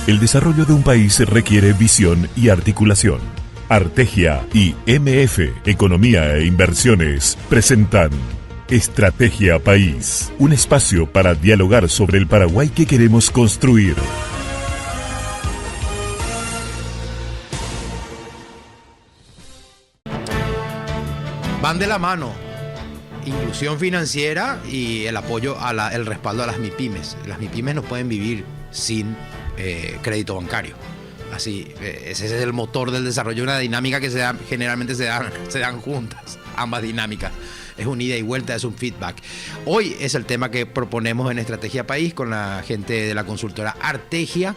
El desarrollo de un país requiere visión y articulación. Artegia y MF, Economía e Inversiones, presentan Estrategia País, un espacio para dialogar sobre el Paraguay que queremos construir. Van de la mano inclusión financiera y el apoyo el respaldo a las MIPYMES. Las MIPYMES no pueden vivir sin crédito bancario. Así, ese es el motor del desarrollo, una dinámica que generalmente se dan juntas, ambas dinámicas. Es un ida y vuelta, es un feedback. Hoy es el tema que proponemos en Estrategia País con la gente de la consultora Artegia,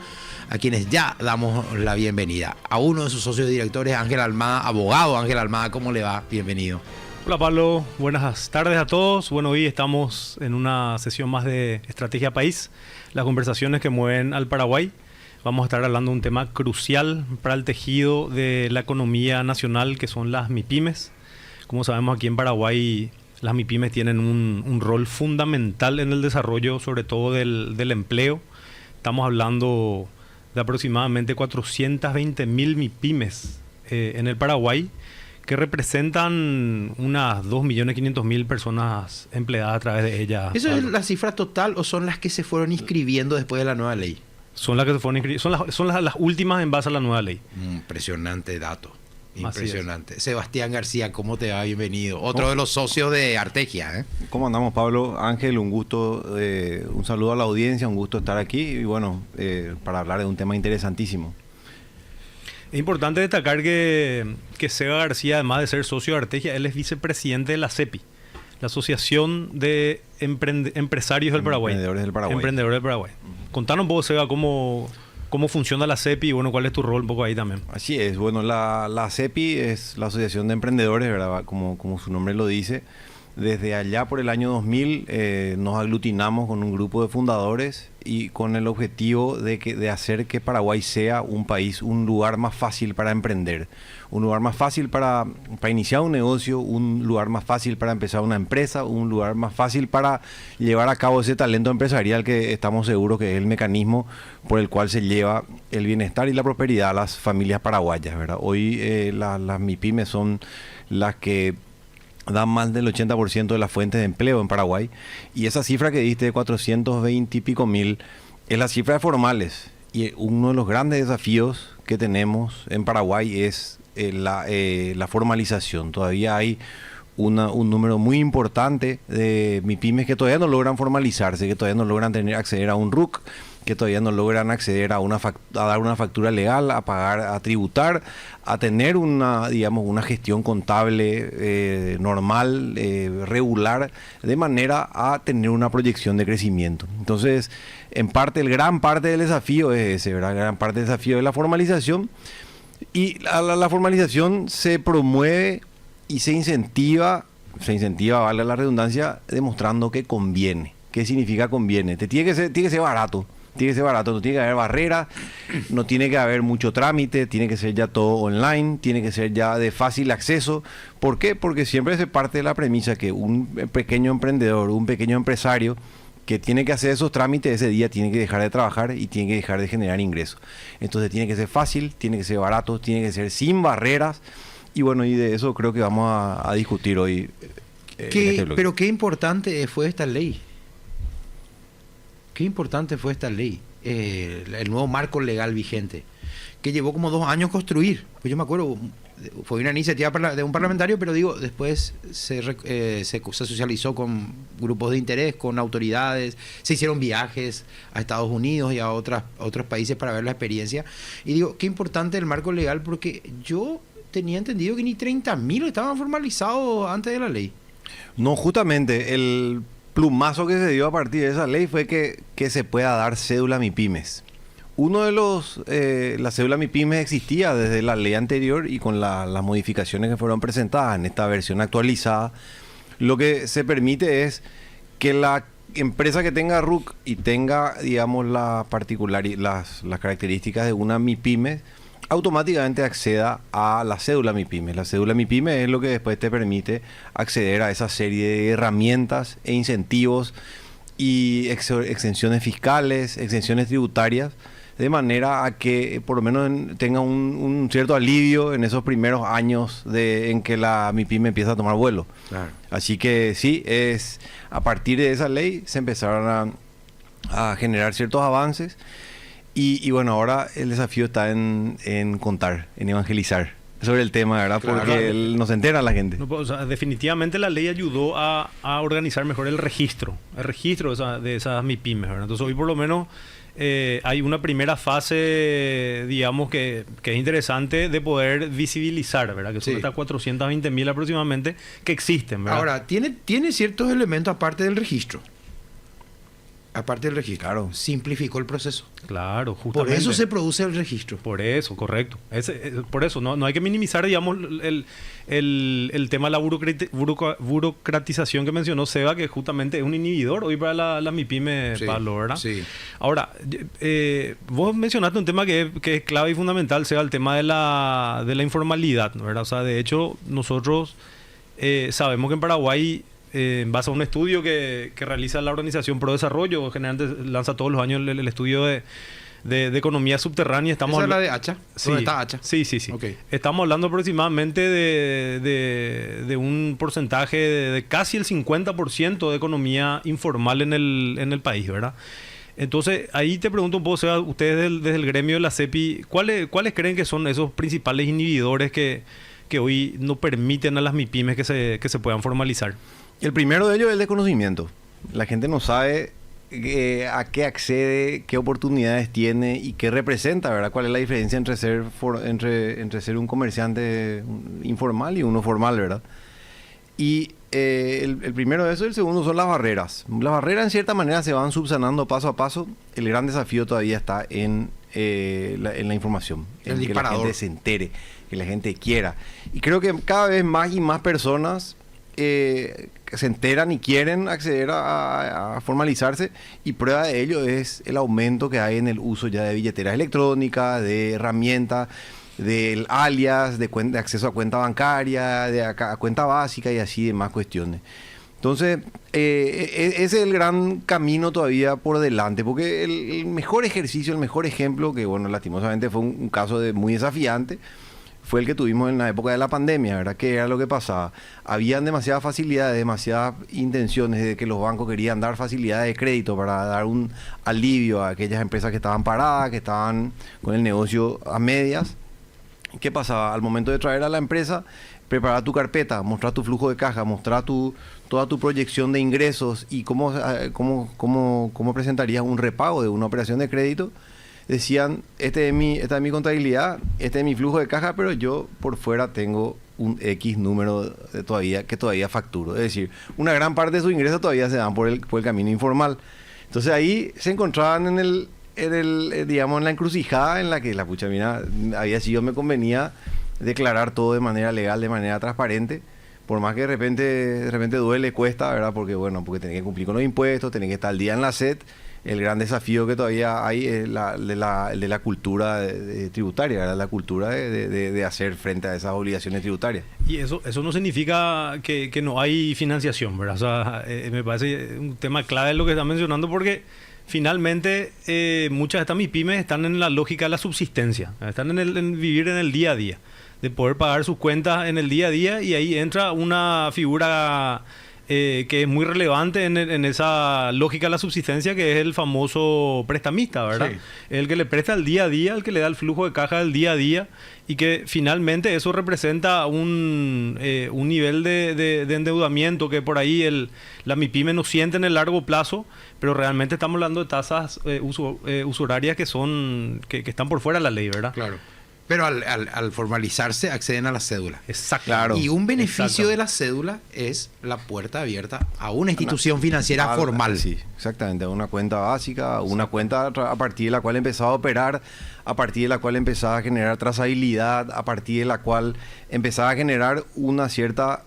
a quienes ya damos la bienvenida. A uno de sus socios directores, Ángel Almada, abogado. Ángel Almada, ¿cómo le va? Bienvenido. Hola Pablo, buenas tardes a todos. Bueno, hoy estamos en una sesión más de Estrategia País, las conversaciones que mueven al Paraguay. Vamos a estar hablando de un tema crucial para el tejido de la economía nacional, que son las MIPYMES. Como sabemos, aquí en Paraguay las MIPYMES tienen un rol fundamental en el desarrollo, sobre todo del empleo. Estamos hablando de aproximadamente 420.000 MIPYMES en el Paraguay, que representan unas 2.500.000 personas empleadas a través de ellas. ¿Eso es la cifra total o son las que se fueron inscribiendo después de la nueva ley? Son las que se fueron inscribiendo, son las últimas en base a la nueva ley. Impresionante dato. Impresionante. Sebastián García, ¿cómo te va? Bienvenido. Otro de los socios de Artegia. ¿Cómo andamos, Pablo? Ángel, un gusto, un saludo a la audiencia, un gusto estar aquí y bueno, para hablar de un tema interesantísimo. Es importante destacar que Seba García, además de ser socio de Artegia, él es vicepresidente de la CEPI, la Asociación de Empresarios del Paraguay. Emprendedores del Paraguay. Emprendedores del Paraguay. Contanos un poco, Seba, cómo funciona la CEPI y bueno, cuál es tu rol un poco ahí también. Así es, bueno, la CEPI es la Asociación de Emprendedores, ¿verdad? Como su nombre lo dice. Desde allá por el año 2000 nos aglutinamos con un grupo de fundadores y con el objetivo de hacer que Paraguay sea un país, un lugar más fácil para emprender, un lugar más fácil para iniciar un negocio, un lugar más fácil para empezar una empresa, un lugar más fácil para llevar a cabo ese talento empresarial que estamos seguros que es el mecanismo por el cual se lleva el bienestar y la prosperidad a las familias paraguayas, ¿verdad? Hoy las MIPYMES son las que dan más del 80% de las fuentes de empleo en Paraguay, y esa cifra que diste de 420 y pico mil es la cifra de formales, y uno de los grandes desafíos que tenemos en Paraguay es la formalización. Todavía hay un número muy importante de MIPYMES que todavía no logran formalizarse, que todavía no logran acceder a un RUC, que todavía no logran acceder a dar una factura legal, a pagar, a tributar, a tener una gestión contable normal, regular, de manera a tener una proyección de crecimiento. Entonces, gran parte del desafío es ese, ¿verdad? Gran parte del desafío es la formalización, y la formalización se promueve y se incentiva, vale la redundancia, demostrando que conviene. ¿Qué significa conviene? Tiene que ser barato. Tiene que ser barato, no tiene que haber barreras, no tiene que haber mucho trámite, tiene que ser ya todo online, tiene que ser ya de fácil acceso. ¿Por qué? Porque siempre se parte de la premisa que un pequeño emprendedor, un pequeño empresario que tiene que hacer esos trámites ese día tiene que dejar de trabajar y tiene que dejar de generar ingresos. Entonces tiene que ser fácil, tiene que ser barato, tiene que ser sin barreras, y bueno, y de eso creo que vamos a discutir hoy. Pero qué importante fue esta ley. Qué importante fue esta ley, el nuevo marco legal vigente, que llevó como 2 años construir. Pues yo me acuerdo, fue una iniciativa de un parlamentario, pero después se socializó con grupos de interés, con autoridades, se hicieron viajes a Estados Unidos y a otros países para ver la experiencia. Y digo, qué importante el marco legal, porque yo tenía entendido que ni 30.000 estaban formalizados antes de la ley. No, justamente el plumazo que se dio a partir de esa ley fue que se pueda dar cédula MIPYMES. Uno de la cédula MIPYMES existía desde la ley anterior, y con las modificaciones que fueron presentadas en esta versión actualizada, lo que se permite es que la empresa que tenga RUC y tenga, digamos, las características de una MIPYMES, automáticamente acceda a la cédula MIPYMES. La cédula MIPYMES es lo que después te permite acceder a esa serie de herramientas e incentivos y exenciones fiscales, exenciones tributarias, de manera a que por lo menos tenga un cierto alivio en esos primeros años en que la MIPYME empieza a tomar vuelo. Claro. Así que sí, a partir de esa ley se empezaron a generar ciertos avances y bueno, ahora el desafío está en contar, en evangelizar sobre el tema, ¿verdad? Claro. Porque no se entera la gente. No, o sea, definitivamente la ley ayudó a organizar mejor el registro de esas MIPYMES, ¿verdad? Entonces hoy por lo menos hay una primera fase, digamos, que es interesante de poder visibilizar, ¿verdad? Que son Sí. hasta 420.000 aproximadamente que existen, ¿verdad? Ahora, tiene ciertos elementos aparte del registro. Aparte del registro. Claro. Simplificó el proceso. Claro, Por justamente. eso se produce el registro. Por eso, correcto. Por eso, no hay que minimizar, digamos, el tema de la burocratización que mencionó Seba, que justamente es un inhibidor hoy para la MIPYME, Sí, Pablo, ¿verdad? sí. Ahora, vos mencionaste un tema que es clave y fundamental, Seba, el tema de la informalidad, ¿verdad? O sea, de hecho, nosotros sabemos que en Paraguay, en base a un estudio que realiza la organización Pro Desarrollo, generalmente lanza todos los años el estudio de economía subterránea. ¿Esa es la de Hacha? Sí, ¿Dónde está Hacha? sí. Ok. Estamos hablando aproximadamente de un porcentaje de casi el 50% de economía informal en el país, ¿verdad? Entonces, ahí te pregunto un poco, Seba, ustedes desde el gremio de la CEPI, ¿cuáles creen que son esos principales inhibidores que hoy no permiten a las MIPYMES que se puedan formalizar? El primero de ellos es el desconocimiento. La gente no sabe a qué accede, qué oportunidades tiene y qué representa, ¿verdad? ¿Cuál es la diferencia entre ser un comerciante informal y uno formal, ¿verdad? Y el primero de eso y el segundo son las barreras. Las barreras en cierta manera se van subsanando paso a paso. El gran desafío todavía está en la información, El en que la disparador. gente se entere, que la gente quiera. Y creo que cada vez más y más personas se enteran y quieren acceder a formalizarse, y prueba de ello es el aumento que hay en el uso ya de billeteras electrónicas, de herramientas, del alias, de acceso a cuenta bancaria, a cuenta básica y así demás cuestiones. Entonces, ese es el gran camino todavía por delante, porque el mejor ejercicio, el mejor ejemplo, que bueno, lastimosamente fue un caso muy desafiante, fue el que tuvimos en la época de la pandemia, ¿verdad? ¿Qué era lo que pasaba? Habían demasiadas facilidades, demasiadas intenciones de que los bancos querían dar facilidades de crédito para dar un alivio a aquellas empresas que estaban paradas, que estaban con el negocio a medias. ¿Qué pasaba? Al momento de traer a la empresa, preparar tu carpeta, mostrar tu flujo de caja, mostrar toda tu proyección de ingresos y cómo presentarías un repago de una operación de crédito. Decían, esta es mi contabilidad, este es mi flujo de caja, pero yo por fuera tengo un X número que todavía facturo. Es decir, una gran parte de sus ingresos todavía se dan por el camino informal. Entonces ahí se encontraban digamos, en la encrucijada en la que mira, me convenía declarar todo de manera legal, de manera transparente, por más que de repente duele, cuesta, ¿verdad? Porque tenés que cumplir con los impuestos, tenés que estar al día en la SET. El gran desafío que todavía hay es el de la cultura tributaria, ¿verdad? La cultura de hacer frente a esas obligaciones tributarias. Y eso no significa que no hay financiación, ¿verdad? O sea, me parece un tema clave lo que está mencionando, porque finalmente muchas de estas MIPYMES están en la lógica de la subsistencia, están en vivir en el día a día, de poder pagar sus cuentas en el día a día, y ahí entra una figura que es muy relevante en esa lógica de la subsistencia, que es el famoso prestamista, ¿verdad? Sí. El que le presta el día a día, el que le da el flujo de caja del día a día, y que finalmente eso representa un nivel de endeudamiento que por ahí la MIPYME no siente en el largo plazo, pero realmente estamos hablando de tasas usurarias que están por fuera de la ley, ¿verdad? Claro. Pero al formalizarse acceden a la cédula. Exacto. Claro. Y un beneficio Exacto. de la cédula es la puerta abierta a una institución financiera formal. Sí, exactamente, una cuenta básica, una cuenta a partir de la cual empezaba a operar, a partir de la cual empezaba a generar trazabilidad, a partir de la cual empezaba a generar un cierto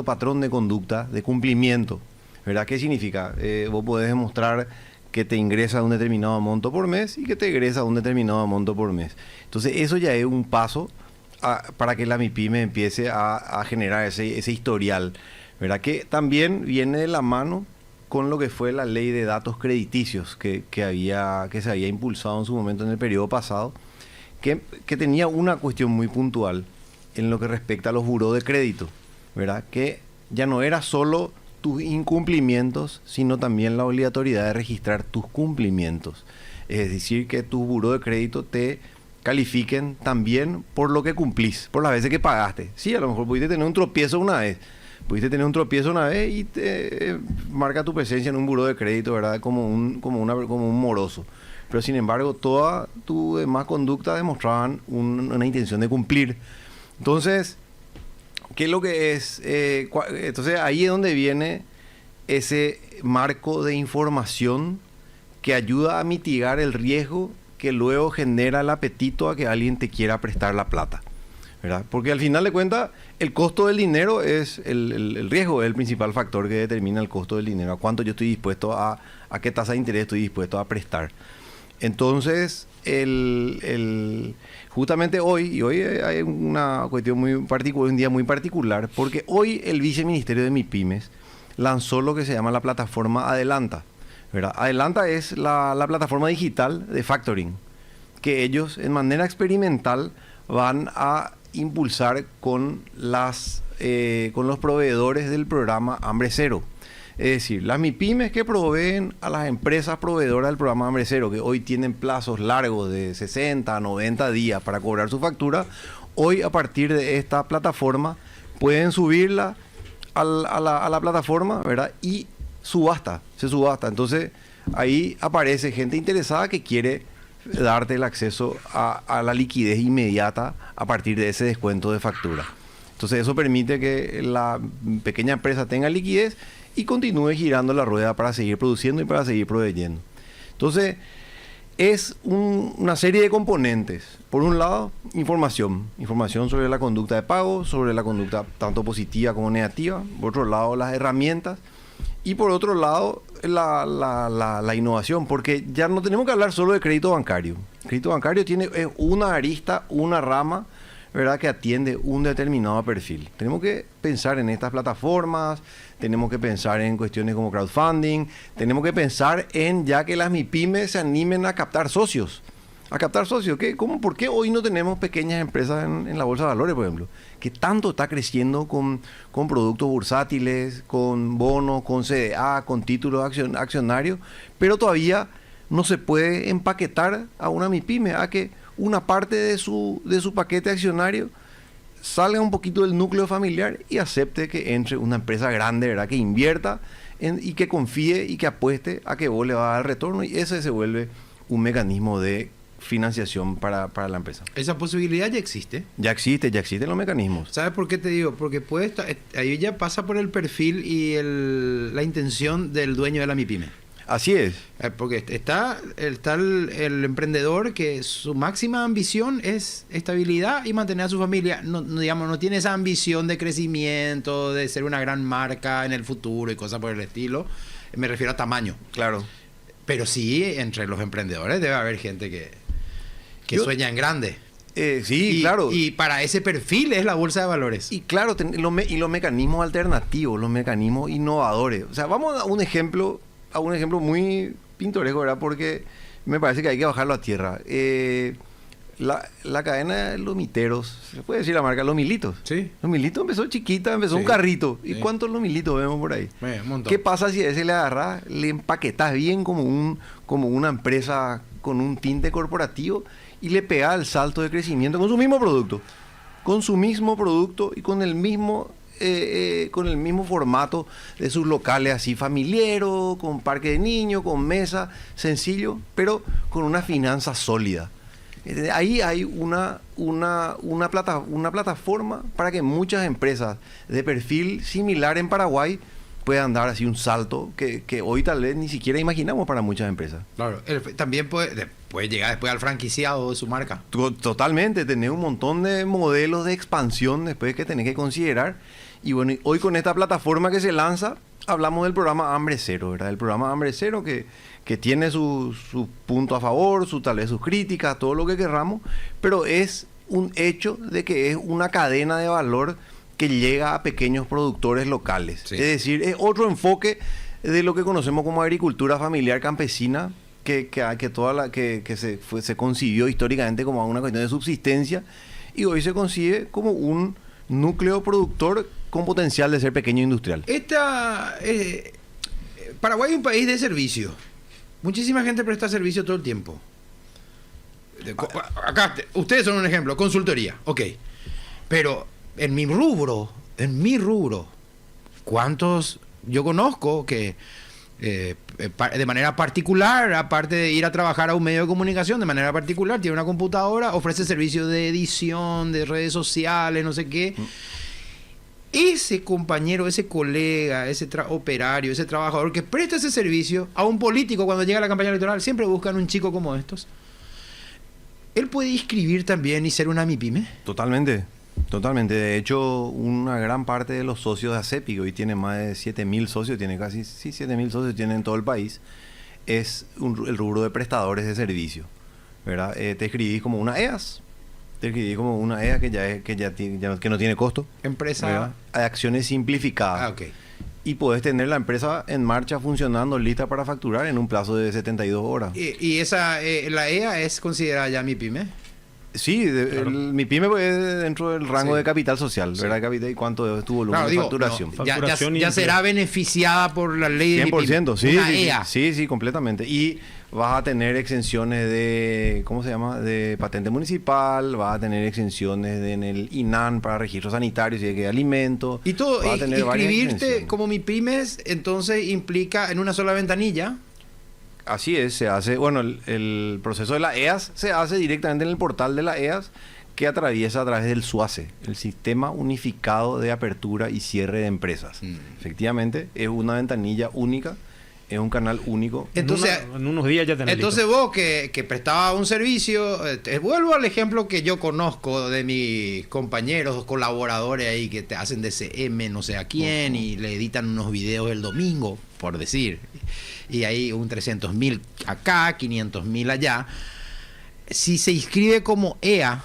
patrón de conducta, de cumplimiento, ¿verdad? ¿Qué significa? Vos podés demostrar que te ingresa un determinado monto por mes y que te egresa un determinado monto por mes. Entonces eso ya es un paso para que la MIPYME empiece a generar ese historial, ¿verdad? Que también viene de la mano con lo que fue la ley de datos crediticios que se había impulsado en su momento en el periodo pasado, que tenía una cuestión muy puntual en lo que respecta a los burós de crédito, ¿verdad? Que ya no era solo tus incumplimientos, sino también la obligatoriedad de registrar tus cumplimientos. Es decir, que tus burós de crédito te califiquen también por lo que cumplís, por las veces que pagaste. Sí, a lo mejor pudiste tener un tropiezo una vez, y te marca tu presencia en un buró de crédito, ¿verdad? Como un moroso. Pero sin embargo, toda tu demás conducta demostraban una intención de cumplir. Entonces, ¿qué es lo que es? Entonces ahí es donde viene ese marco de información que ayuda a mitigar el riesgo que luego genera el apetito a que alguien te quiera prestar la plata, ¿verdad? Porque al final de cuentas, el costo del dinero es el riesgo, es el principal factor que determina el costo del dinero, a cuánto yo estoy dispuesto a qué tasa de interés estoy dispuesto a prestar. Entonces, justamente hoy hay una cuestión muy particular, un día muy particular, porque hoy el viceministerio de MIPYMES lanzó lo que se llama la plataforma Adelanta, ¿verdad? Adelanta es la plataforma digital de factoring, que ellos en manera experimental van a impulsar con los proveedores del programa Hambre Cero. Es decir, las MIPYMES que proveen a las empresas proveedoras del programa Hambre Cero, que hoy tienen plazos largos de 60 a 90 días para cobrar su factura, hoy a partir de esta plataforma pueden subirla a la plataforma, ¿verdad? Y se subasta. Entonces ahí aparece gente interesada que quiere darte el acceso a la liquidez inmediata a partir de ese descuento de factura. Entonces eso permite que la pequeña empresa tenga liquidez y continúe girando la rueda para seguir produciendo y para seguir proveyendo. Entonces, es una serie de componentes. Por un lado, información sobre la conducta de pago, sobre la conducta tanto positiva como negativa. Por otro lado, las herramientas. Y por otro lado, la innovación, porque ya no tenemos que hablar solo de crédito bancario. El crédito bancario tiene una arista, una rama, ¿verdad?, que atiende un determinado perfil. Tenemos que pensar en estas plataformas, tenemos que pensar en cuestiones como crowdfunding, tenemos que pensar en ya que las MIPYMES se animen a captar socios. ¿Por qué hoy no tenemos pequeñas empresas en la Bolsa de Valores, por ejemplo? Que tanto está creciendo con productos bursátiles, con bonos, con CDA, con títulos accionarios, pero todavía no se puede empaquetar a una MIPYME a que una parte de su paquete accionario salga un poquito del núcleo familiar y acepte que entre una empresa grande, ¿verdad?, que invierta y que confíe y que apueste a que vos le vas a dar retorno, y ese se vuelve un mecanismo de financiación para la empresa. Esa posibilidad ya existe. Ya existen los mecanismos. ¿Sabes por qué te digo? Porque puede estar, ahí ya pasa por el perfil y la intención del dueño de la MIPYME. Así es. Porque está el emprendedor que su máxima ambición es estabilidad y mantener a su familia. No tiene esa ambición de crecimiento, de ser una gran marca en el futuro y cosas por el estilo. Me refiero a tamaño. Claro. Pero sí, entre los emprendedores debe haber gente que sueña en grande. Sí, claro. Y para ese perfil es la bolsa de valores. Y claro, los mecanismos alternativos, los mecanismos innovadores. O sea, vamos a un ejemplo muy pintoresco, ¿verdad? Porque me parece que hay que bajarlo a tierra. La cadena de lomiteros, se puede decir la marca, Lomilitos. Sí. Lomilitos empezó chiquita, empezó un carrito. ¿Y cuántos Lomilitos vemos por ahí? Un montón. ¿Qué pasa si a ese le agarras, le empaquetas bien como una empresa con un tinte corporativo y le pegas el salto de crecimiento con su mismo producto? Y con el mismo formato de sus locales, así familiero, con parque de niños, con mesa, sencillo, pero con una finanza sólida. Ahí hay una plataforma para que muchas empresas de perfil similar en Paraguay puedan dar así un salto que hoy tal vez ni siquiera imaginamos para muchas empresas. Claro, también puede llegar después al franquiciado de su marca. Totalmente, tener un montón de modelos de expansión después que tenés que considerar. Y bueno, hoy con esta plataforma que se lanza, hablamos del programa Hambre Cero, ¿verdad? El programa Hambre Cero que tiene sus puntos a favor, tal vez sus críticas, todo lo que querramos, pero es un hecho de que es una cadena de valor que llega a pequeños productores locales. Sí. Es decir, es otro enfoque de lo que conocemos como agricultura familiar campesina, que se concibió históricamente como una cuestión de subsistencia y hoy se concibe como un núcleo productor con potencial de ser pequeño industrial. Paraguay es un país de servicio. Muchísima gente presta servicio todo el tiempo. Acá, ustedes son un ejemplo, consultoría, ok. Pero en mi rubro, ¿cuántos yo conozco que de manera particular, aparte de ir a trabajar a un medio de comunicación, de manera particular, tiene una computadora, ofrece servicios de edición, de redes sociales, no sé qué? Ese compañero, ese colega, ese operario, ese trabajador que presta ese servicio a un político cuando llega la campaña electoral, siempre buscan un chico como estos. ¿Él puede inscribir también y ser una MIPYME? Totalmente. De hecho, una gran parte de los socios de ACEPI, que hoy tiene más de 7.000 socios, tiene casi 7.000 socios tiene en todo el país, es el rubro de prestadores de servicio, ¿verdad? Te inscribís como una EAS. Te inscribís como una EAS que no tiene costo. Empresa. ¿Verdad? Hay acciones simplificadas. Ok. Y podés tener la empresa en marcha, funcionando, lista para facturar en un plazo de 72 horas. ¿Y la EA es considerada ya MIPYME? Sí, claro. MIPYME es dentro del rango de capital social, ¿verdad? Capital, ¿y cuánto es tu volumen de facturación? Ya será beneficiada por la ley de 100%, sí, una EA. Sí, completamente. Y vas a tener exenciones de, ¿cómo se llama? De patente municipal, vas a tener exenciones en el INAN para registros sanitarios y de alimentos. Y todo, inscribirte como MIPYMES, entonces implica en una sola ventanilla. Así es, se hace, bueno, el proceso de la EAS se hace directamente en el portal de la EAS, que atraviesa a través del SUACE, el Sistema Unificado de Apertura y Cierre de Empresas. Efectivamente, es una ventanilla única, es un canal único. Entonces, en unos días ya tenés entonces listo. Vos que prestabas un servicio, vuelvo al ejemplo que yo conozco de mis compañeros, colaboradores ahí que te hacen DCM, no sé a quién, y le editan unos videos el domingo, por decir. Y ahí un 300.000 acá, 500.000 allá. Si se inscribe como EA,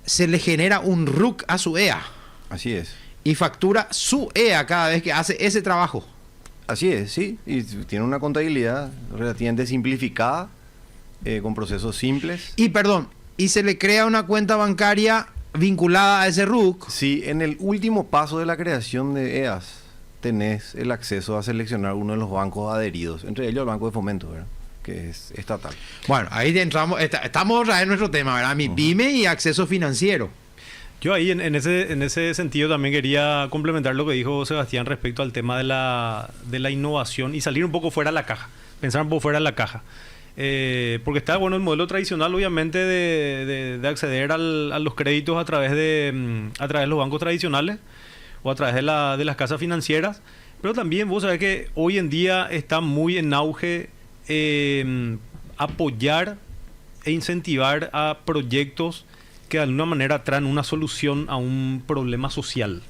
se le genera un RUC a su EA. Así es. Y factura su EA cada vez que hace ese trabajo. Así es, sí. Y tiene una contabilidad relativamente simplificada, con procesos simples. Y se le crea una cuenta bancaria vinculada a ese RUC. Sí, en el último paso de la creación de EAS tenés el acceso a seleccionar uno de los bancos adheridos, entre ellos el Banco de Fomento, ¿verdad? Que es estatal. Bueno, ahí entramos, estamos otra vez en nuestro tema, ¿verdad? MIPYME y acceso financiero. Yo ahí en ese sentido también quería complementar lo que dijo Sebastián respecto al tema de la innovación y salir un poco fuera de la caja, pensar un poco fuera de la caja. Porque está bueno el modelo tradicional, obviamente, de acceder a los créditos a través de los bancos tradicionales o a través de las casas financieras, pero también vos sabés que hoy en día está muy en auge apoyar e incentivar a proyectos que de alguna manera traen una solución a un problema social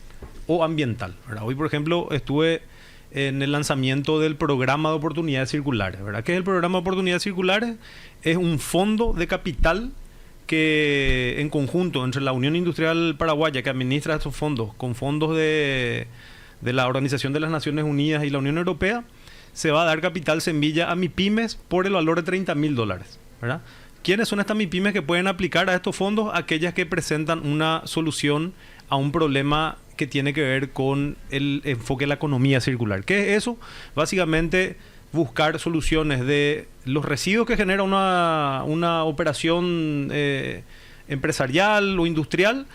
o ambiental, ¿verdad? Hoy, por ejemplo, estuve en el lanzamiento del programa de oportunidades circulares, ¿verdad? ¿Qué es el programa de oportunidades circulares? Es un fondo de capital que en conjunto entre la Unión Industrial Paraguaya, que administra estos fondos, con fondos de la Organización de las Naciones Unidas y la Unión Europea, se va a dar capital semilla a MIPYMES por el valor de $30.000, ¿verdad? ¿Quiénes son estas MIPYMES que pueden aplicar a estos fondos? Aquellas que presentan una solución a un problema que tiene que ver con el enfoque de la economía circular. ¿Qué es eso? Básicamente buscar soluciones de los residuos que genera una operación empresarial o industrial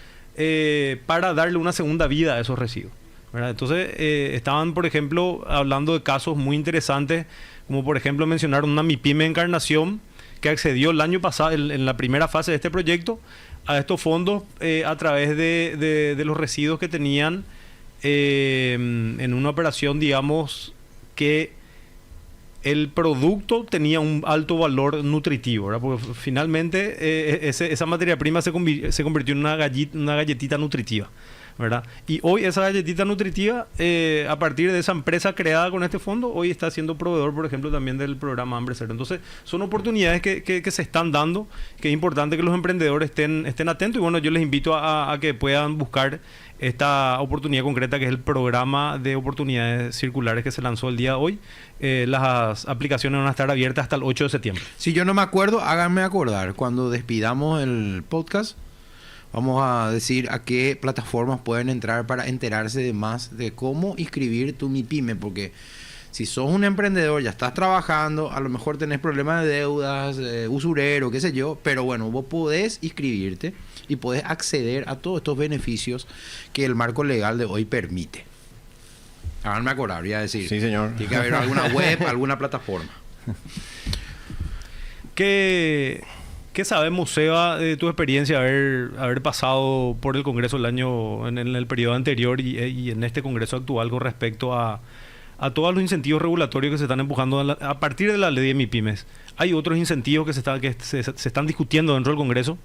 para darle una segunda vida a esos residuos, ¿verdad? Entonces estaban, por ejemplo, hablando de casos muy interesantes, como por ejemplo mencionaron una MIPYME Encarnación que accedió el año pasado, en la primera fase de este proyecto, a estos fondos a través de los residuos que tenían en una operación, digamos, que el producto tenía un alto valor nutritivo, ¿verdad? Porque finalmente esa materia prima se convirtió en una galletita nutritiva, ¿verdad? Y hoy esa galletita nutritiva, a partir de esa empresa creada con este fondo, hoy está siendo proveedor, por ejemplo, también del programa Hambre Cero. Entonces, son oportunidades que se están dando, que es importante que los emprendedores estén atentos. Y bueno, yo les invito a que puedan buscar esta oportunidad concreta que es el programa de oportunidades circulares que se lanzó el día de hoy. Las aplicaciones van a estar abiertas hasta el 8 de septiembre. Si yo no me acuerdo, háganme acordar. Cuando despidamos el podcast, vamos a decir a qué plataformas pueden entrar para enterarse de más de cómo inscribir tu MIPYME, porque si sos un emprendedor, ya estás trabajando, a lo mejor tenés problemas de deudas, usurero, qué sé yo, pero bueno, vos podés inscribirte y podés acceder a todos estos beneficios que el marco legal de hoy permite. Háganme acordar, voy a decir. Sí, señor. Tiene que haber alguna web, alguna plataforma. ¿Qué sabemos, Seba, de tu experiencia haber pasado por el Congreso en el periodo anterior y en este Congreso actual con respecto a todos los incentivos regulatorios que se están empujando a partir de la ley de MIPYMES? ¿Hay otros incentivos que se están discutiendo dentro del Congreso?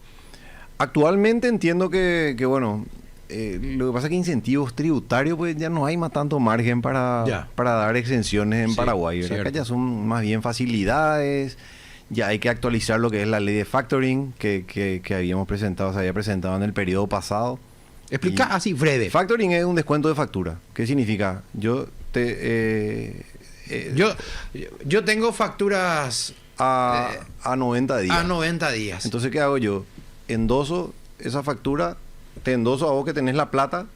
Actualmente entiendo que bueno, lo que pasa es que incentivos tributarios pues ya no hay más tanto margen para dar exenciones en Paraguay, ¿verdad? Acá ya son más bien facilidades. Ya hay que actualizar lo que es la ley de factoring que habíamos presentado, se había presentado en el periodo pasado. Explica así, breve. Factoring es un descuento de factura. ¿Qué significa? Yo tengo facturas a 90 días. A 90 días. Entonces, ¿qué hago yo? Endoso esa factura, te endoso a vos que tenés la plata,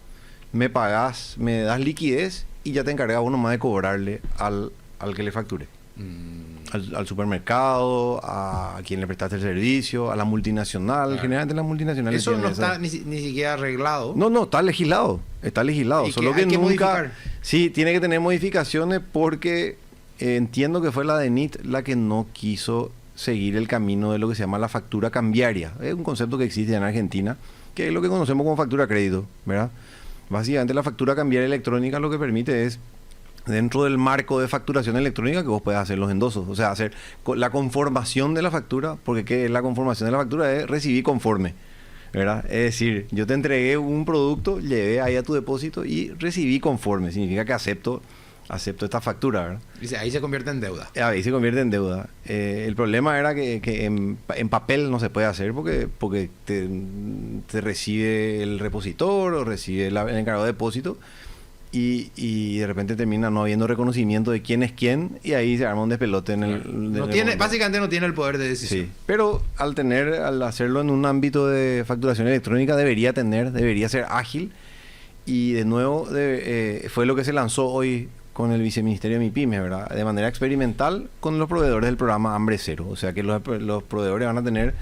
me pagás, me das liquidez y ya te encargas uno más de cobrarle al que le facture. Al supermercado, a quien le prestaste el servicio, a la multinacional. Claro. Generalmente las multinacionales. Eso no está ni siquiera arreglado. No, está legislado. Está legislado. Solo que nunca. Modificar. Sí, tiene que tener modificaciones porque entiendo que fue la DENIT la que no quiso seguir el camino de lo que se llama la factura cambiaria. Es un concepto que existe en Argentina, que es lo que conocemos como factura a crédito, ¿verdad? Básicamente la factura cambiaria electrónica lo que permite es, dentro del marco de facturación electrónica, que vos puedes hacer los endosos, o sea, hacer la conformación de la factura, porque ¿qué es la conformación de la factura? Es recibir conforme, ¿verdad? Es decir, yo te entregué un producto, llevé ahí a tu depósito y recibí conforme, significa que acepto esta factura, ¿verdad? Y ahí se convierte en deuda. Ahí se convierte en deuda. El problema era que en papel no se puede hacer porque te recibe el repositor o recibe el encargado de depósito. Y de repente termina no habiendo reconocimiento de quién es quién y ahí se arma un despelote en el básicamente no tiene el poder de decisión. Sí, pero al hacerlo en un ámbito de facturación electrónica debería ser ágil y de nuevo fue lo que se lanzó hoy con el viceministerio de MIPYME, ¿verdad? De manera experimental con los proveedores del programa Hambre Cero, o sea que los proveedores van a tener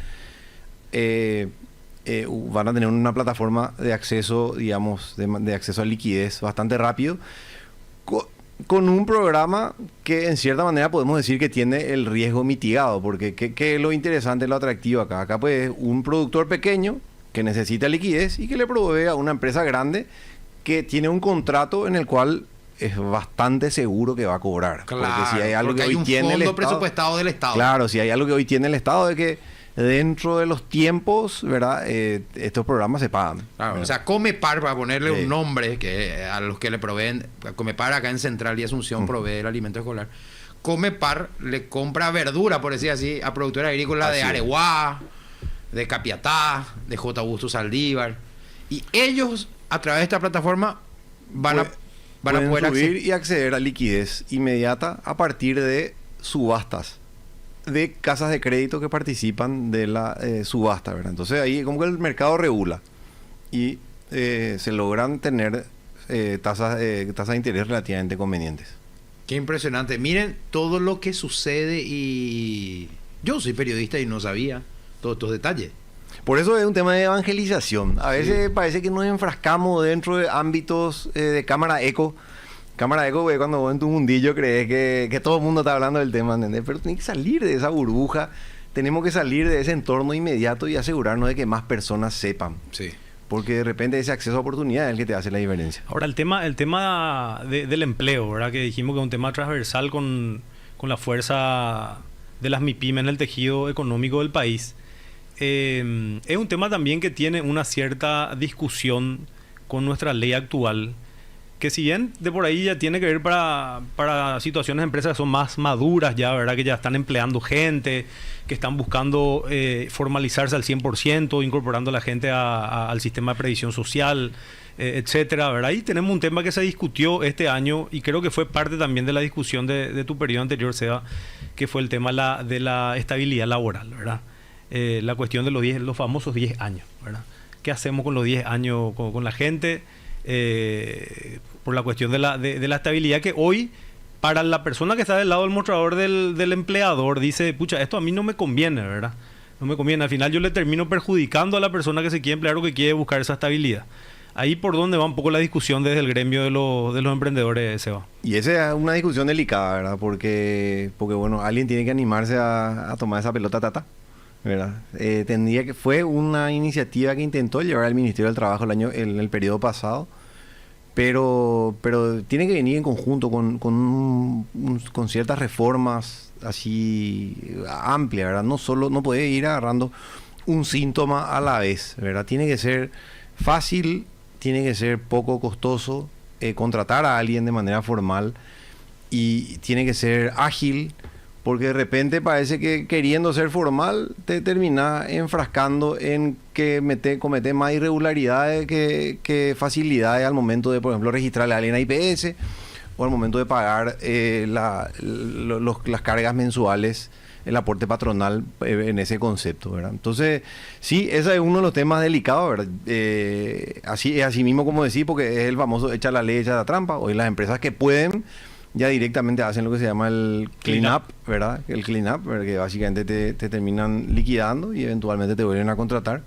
una plataforma de acceso, digamos, de acceso a liquidez bastante rápido, con un programa que en cierta manera podemos decir que tiene el riesgo mitigado, porque ¿qué es lo interesante, lo atractivo acá? Acá pues un productor pequeño que necesita liquidez y que le provee a una empresa grande que tiene un contrato en el cual es bastante seguro que va a cobrar. Claro, porque si hay algo que hay hoy un tiene fondo el Estado, presupuestado del Estado. Claro, si hay algo que hoy tiene el Estado es que dentro de los tiempos, ¿verdad? Estos programas se pagan. Claro, o sea, Comepar, para ponerle un nombre que a los que le proveen, Comepar acá en Central y Asunción provee el alimento escolar. Comepar le compra verdura, por decir así, a productores agrícolas de Areguá, de Capiatá, de J. Augusto Saldívar. Y ellos, a través de esta plataforma, van a poder subir y acceder a liquidez inmediata a partir de subastas de casas de crédito que participan de la subasta, ¿verdad? Entonces ahí como que el mercado regula y se logran tener tasas de interés relativamente convenientes. Qué impresionante. Miren todo lo que sucede y yo soy periodista y no sabía todos estos detalles. Por eso es un tema de evangelización. A veces parece que nos enfrascamos dentro de ámbitos de cámara eco. Cámara eco, güey, cuando vos en tu mundillo crees que todo el mundo está hablando del tema, ¿entendés? Pero tenés que salir de esa burbuja, tenemos que salir de ese entorno inmediato y asegurarnos de que más personas sepan. Sí. Porque de repente ese acceso a oportunidad es el que te hace la diferencia. Ahora, el tema del empleo, ¿verdad? Que dijimos que es un tema transversal con la fuerza de las MIPYME en el tejido económico del país. Es un tema también que tiene una cierta discusión con nuestra ley actual, que si bien de por ahí ya tiene que ver para situaciones de empresas que son más maduras ya, ¿verdad? Que ya están empleando gente, que están buscando formalizarse al 100%, incorporando a la gente al sistema de previsión social, etcétera, ¿verdad? Ahí tenemos un tema que se discutió este año y creo que fue parte también de la discusión de tu periodo anterior, Seba, que fue el tema de la estabilidad laboral, ¿verdad? La cuestión de los famosos 10 años, ¿verdad? ¿Qué hacemos con los 10 años con la gente? Por la cuestión de la estabilidad que hoy, para la persona que está del lado del mostrador del empleador, dice, pucha, esto a mí no me conviene, ¿verdad? No me conviene. Al final yo le termino perjudicando a la persona que se quiere emplear o que quiere buscar esa estabilidad. Ahí por donde va un poco la discusión desde el gremio de los emprendedores, Seba. Y esa es una discusión delicada, ¿verdad? Porque bueno, alguien tiene que animarse a tomar esa pelota tata, ¿verdad? Fue una iniciativa que intentó llevar al Ministerio del Trabajo en el periodo pasado, pero tiene que venir en conjunto con ciertas reformas así amplias, ¿verdad? No puede ir agarrando un síntoma a la vez, ¿verdad? Tiene que ser fácil, tiene que ser poco costoso contratar a alguien de manera formal y tiene que ser ágil, porque de repente parece que queriendo ser formal te termina enfrascando en que comete más irregularidades que facilidades al momento de, por ejemplo, registrarle a alguien a IPS o al momento de pagar las cargas mensuales, el aporte patronal en ese concepto, ¿verdad? Entonces, sí, ese es uno de los temas delicados, ¿verdad? Así mismo como decir, porque es el famoso echa la ley, echa la trampa. Hoy las empresas que pueden ya directamente hacen lo que se llama el clean up, ¿verdad? El clean up, ¿verdad? Que básicamente te terminan liquidando y eventualmente te vuelven a contratar.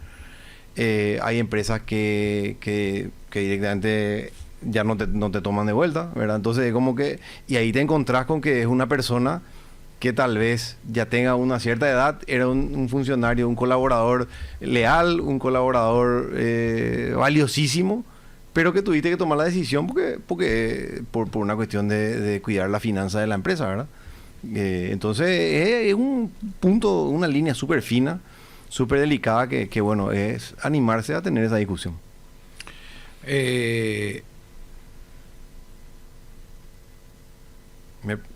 Hay empresas que directamente ya no te toman de vuelta, ¿verdad? Entonces, como que... Y ahí te encontrás con que es una persona que tal vez ya tenga una cierta edad, era un funcionario, un colaborador leal, un colaborador valiosísimo, pero que tuviste que tomar la decisión por una cuestión de cuidar la finanza de la empresa, ¿verdad? Entonces es un punto, una línea súper fina, súper delicada que bueno, es animarse a tener esa discusión.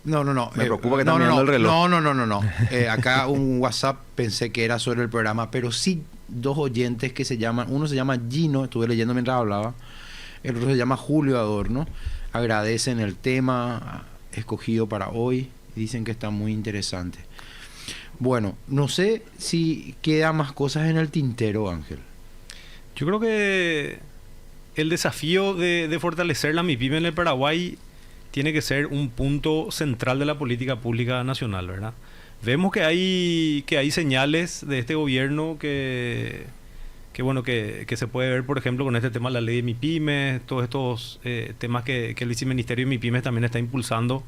No. Me preocupa que están mirando el reloj. No. Acá un WhatsApp pensé que era sobre el programa, pero sí dos oyentes que uno se llama Gino, estuve leyendo mientras hablaba, el otro se llama Julio Adorno, agradecen el tema escogido para hoy, dicen que está muy interesante. Bueno, no sé si quedan más cosas en el tintero, Ángel. Yo creo que el desafío de fortalecer la MIPYME en el Paraguay tiene que ser un punto central de la política pública nacional, ¿verdad? Vemos que hay señales de este gobierno que se puede ver, por ejemplo, con este tema de la ley de MIPYME, todos estos temas que el viceministerio de MIPYME también está impulsando,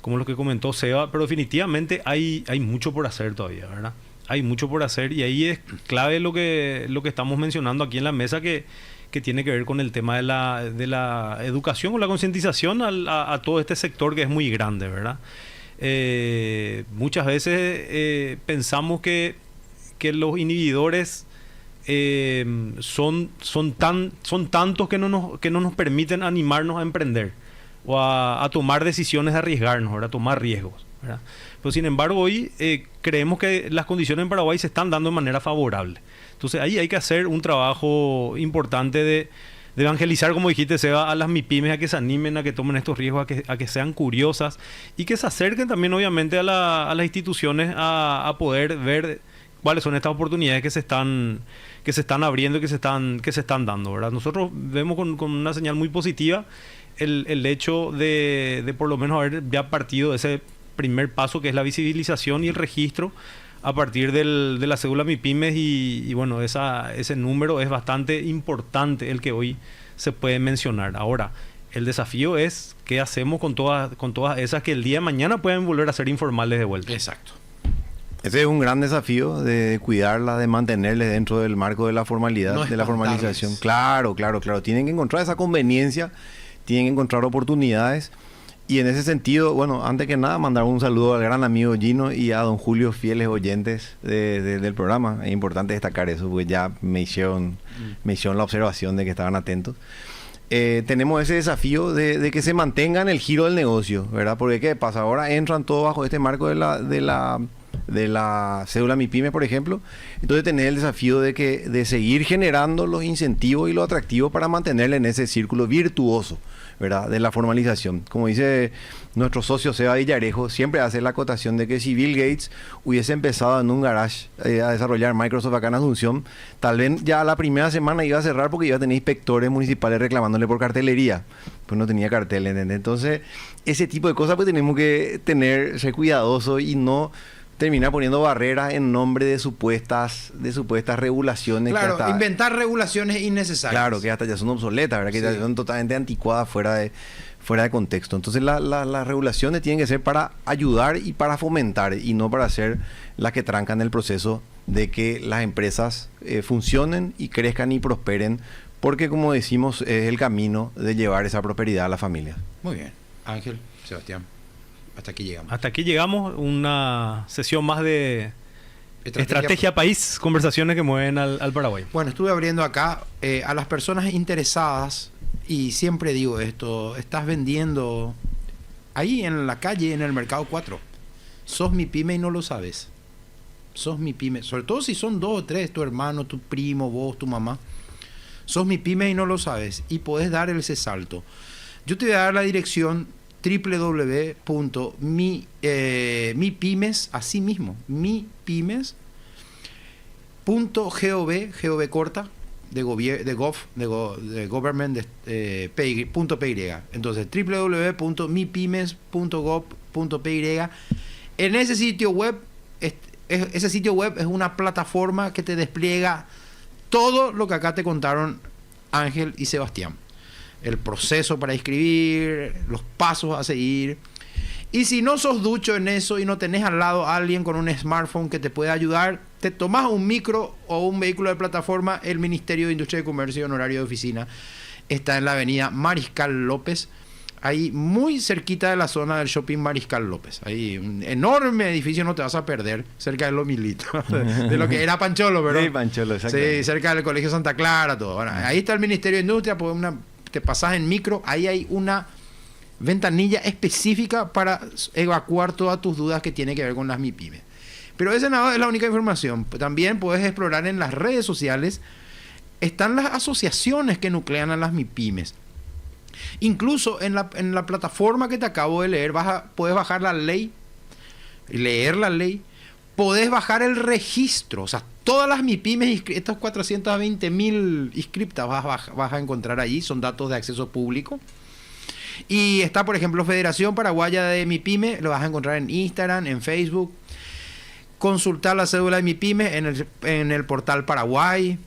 como lo que comentó Seba, pero definitivamente hay mucho por hacer todavía, ¿verdad? Hay mucho por hacer y ahí es clave lo que estamos mencionando aquí en la mesa, que tiene que ver con el tema de la educación o la concientización a todo este sector que es muy grande, ¿verdad? Muchas veces pensamos que los inhibidores son tantos que no nos permiten animarnos a emprender o a tomar decisiones, a arriesgarnos, ¿verdad? A tomar riesgos, ¿verdad? Pero sin embargo hoy creemos que las condiciones en Paraguay se están dando de manera favorable. Entonces ahí hay que hacer un trabajo importante de evangelizar, como dijiste, Seba, a las MIPYMES a que se animen, a que tomen estos riesgos, a que sean curiosas y que se acerquen también obviamente a las instituciones a poder ver cuáles son estas oportunidades que se están abriendo y que se están dando, ¿verdad? Nosotros vemos con una señal muy positiva el hecho de por lo menos haber ya partido de ese primer paso, que es la visibilización y el registro a partir de la cédula MIPYMES y bueno, ese número es bastante importante el que hoy se puede mencionar. Ahora, el desafío es qué hacemos con todas esas que el día de mañana pueden volver a ser informales de vuelta. Exacto. Ese es un gran desafío de cuidarlas, de mantenerles dentro del marco de la formalidad, de la formalización. Claro. Tienen que encontrar esa conveniencia, tienen que encontrar oportunidades. Y en ese sentido, bueno, antes que nada, mandar un saludo al gran amigo Gino y a don Julio, fieles oyentes del programa. Es importante destacar eso, porque ya me hicieron la observación de que estaban atentos. Tenemos ese desafío de que se mantengan el giro del negocio, ¿verdad? Porque ¿qué pasa? Ahora entran todos bajo este marco de de la cédula MIPYME, por ejemplo. Entonces tener el desafío de seguir generando los incentivos y lo atractivo para mantenerle en ese círculo virtuoso, ¿verdad?, de la formalización. Como dice nuestro socio Seba Villarejo, siempre hace la acotación de que si Bill Gates hubiese empezado en un garage a desarrollar Microsoft acá en Asunción, tal vez ya la primera semana iba a cerrar porque iba a tener inspectores municipales reclamándole por cartelería, pues no tenía cartel, ¿entendés? Entonces, ese tipo de cosas pues tenemos que ser cuidadosos y no terminar poniendo barreras en nombre de supuestas regulaciones. Claro, que hasta, inventar regulaciones innecesarias. Claro, que hasta ya son obsoletas, ¿verdad? Que ya son totalmente anticuadas fuera de contexto. Entonces las regulaciones tienen que ser para ayudar y para fomentar, y no para ser las que trancan el proceso de que las empresas funcionen y crezcan y prosperen, porque como decimos es el camino de llevar esa prosperidad a la familia. Muy bien. Ángel, Sebastián, hasta aquí llegamos. Hasta aquí llegamos, una sesión más de Estrategia País, conversaciones que mueven al Paraguay. Bueno, estuve abriendo acá a las personas interesadas, y siempre digo esto: estás vendiendo ahí en la calle, en el Mercado 4. Sos MIPYME y no lo sabes. Sos MIPYME, sobre todo si son 2 o 3, tu hermano, tu primo, vos, tu mamá. Sos MIPYME y no lo sabes, y podés dar ese salto. Yo te voy a dar la dirección www.mipymes, así mismo, mipymes.gov corta, de government, .py. Entonces, www.mipymes.gov.py. En ese sitio web, ese sitio web es una plataforma que te despliega todo lo que acá te contaron Ángel y Sebastián. El proceso para inscribir, los pasos a seguir. Y si no sos ducho en eso y no tenés al lado a alguien con un smartphone que te pueda ayudar, te tomás un micro o un vehículo de plataforma. El Ministerio de Industria y Comercio en horario de oficina está en la avenida Mariscal López, ahí muy cerquita de la zona del shopping Mariscal López. Ahí un enorme edificio, no te vas a perder, cerca de Los Militos, de lo que era Pancholo, ¿verdad? Sí, Pancholo, exacto. Sí, cerca del Colegio Santa Clara, todo. Bueno, ahí está el Ministerio de Industria, pues te pasás en micro, ahí hay una ventanilla específica para evacuar todas tus dudas que tienen que ver con las MIPYME. Pero esa no es la única información. También puedes explorar en las redes sociales. Están las asociaciones que nuclean a las MIPYMES. Incluso en la plataforma que te acabo de leer, puedes bajar la ley, leer la ley, podés bajar el registro. O sea, todas las MIPYMES, estas 420.000 inscriptas vas a encontrar allí, son datos de acceso público. Y está, por ejemplo, Federación Paraguaya de MIPYME, lo vas a encontrar en Instagram, en Facebook. Consultar la cédula de MIPYME en el portal Paraguay.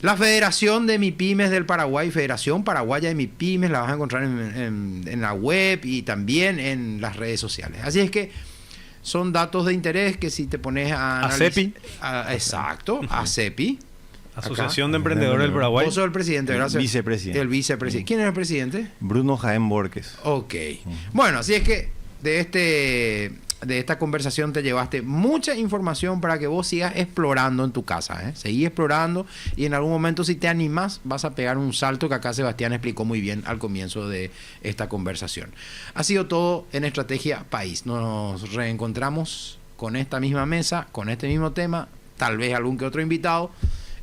La Federación de MIPYMES del Paraguay, Federación Paraguaya de MIPYMES, la vas a encontrar en la web y también en las redes sociales. Así es que son datos de interés que si te pones a ACEPI. Exacto, ACEPI. Asociación de Emprendedores del Paraguay. Vos sos el presidente, ¿verdad? Vicepresidente. El vicepresidente. ¿Quién es el presidente? Bruno Jaén Borges. Ok. Bueno, así es que de esta conversación te llevaste mucha información para que vos sigas explorando en tu casa, ¿eh? Seguí explorando y en algún momento, si te animás, vas a pegar un salto que acá Sebastián explicó muy bien al comienzo de esta conversación. Ha sido todo en Estrategia País. Nos reencontramos con esta misma mesa, con este mismo tema, tal vez algún que otro invitado,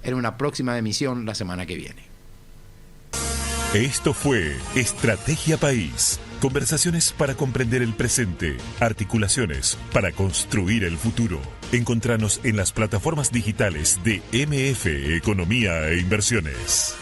en una próxima emisión la semana que viene. Esto fue Estrategia País. Conversaciones para comprender el presente. Articulaciones para construir el futuro. Encontranos en las plataformas digitales de MF Economía e Inversiones.